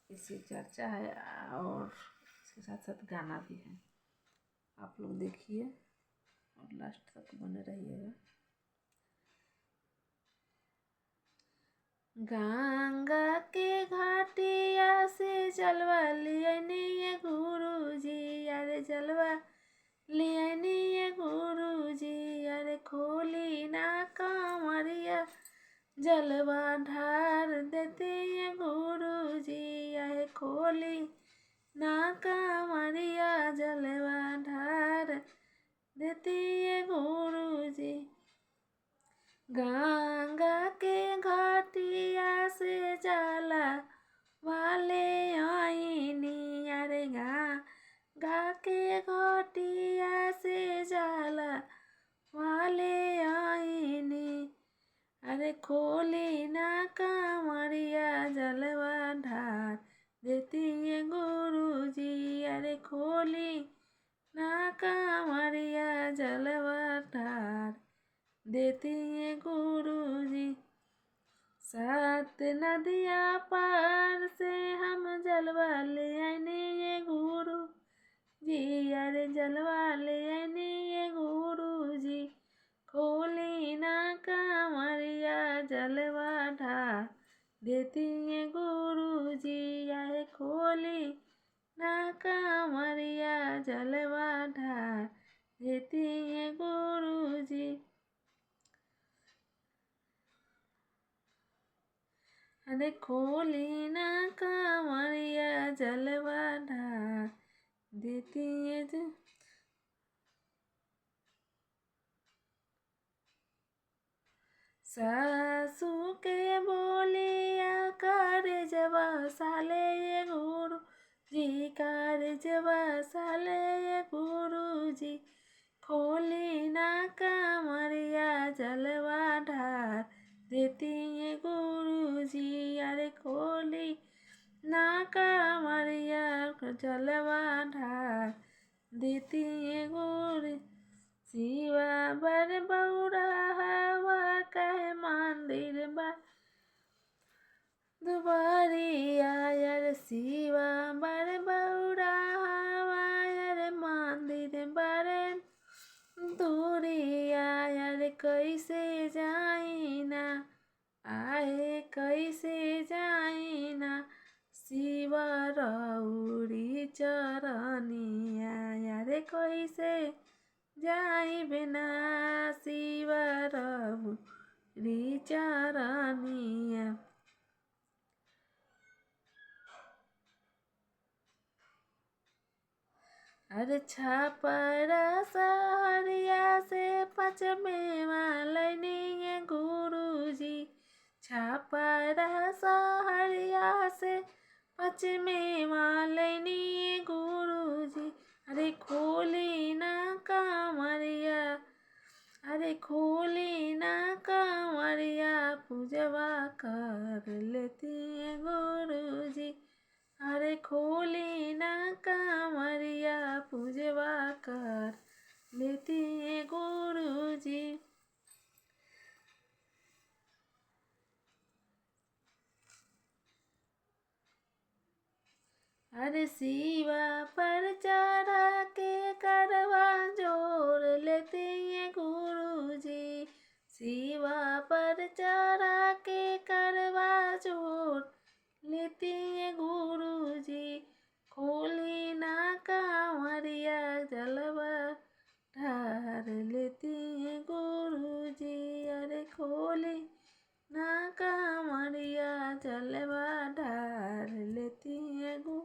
इसकी चर्चा है और इसके साथ साथ गाना भी है। आप लोग देखिए और लास्ट तक बने रहिएगा। गंगा के घाटिया से जलवा लियनी गुरुजी, अरे जलवा लियनी गुरुजी, अरे खोली ना कांवरिया जलवा ढार देते गुरुजी, अरे खोली ना कांवरिया जलवा ढार देते गुरुजी। गंगा के घाटिया से जाला वाले आईनी, अरे गंगा के घाटिया से जाला वाले आईनी, अरे खोली ना कांवरिया जलवा ढार देती है गुरुजी, अरे खोली ना कांवरिया जलवा ढार देती है गुरुजी। सात नदियाँ पार से हम जलवा ले आने गुरु जी, अरे जलवा ले आने गुरुजी, खोली ना कांवरिया जलवा ढार देती है गुरुजी, अरे खोली ना कांवरिया जलवा ढार देती है गुरुजी। अरे खोली ना कांवरिया जलवा ढार देती है सासू के बोलिया कारजवा साले गुरु जी, कारजवा साले गुरु जी, खोली ना कांवरिया जलवा ढार देती है गुरु जी, अरे खोली ना कांवरिया जलवा ढार देती है गुरु। शिवा बर बौरा हवा कह मंदिर बा दुबारिया, यार शिवा बर बौरा हवा यार मंदिर बारे दूरिया, यार कैसे जाइना आए कैसे जाइना शिवा रौरी चरनिया, यार कैसे जाई बिना शिवा रौरी चरनिया। अरे छापरा सहरिया से पचमेवा लैनी गुरुजी, छापरा सहरिया से पचमेवा लैनी गुरुजी, अरे खोली ना कांवरिया, अरे खोली ना कांवरिया पूजवा कर लेती है गुरुजी, अरे खोली ना कांवरिया पूजवा कर लेती है गुरुजी। अरे शिवा पर चढ़ा के करवा जोड़ लेती है गुरुजी, शिवा पर चढ़ा के करवा जोड़ लेती है गुरुजी, खोली ना कांवरिया जलवा ढार लेती है गुरुजी, अरे खोली ना कांवरिया जलवा ढार लेती है गुरु।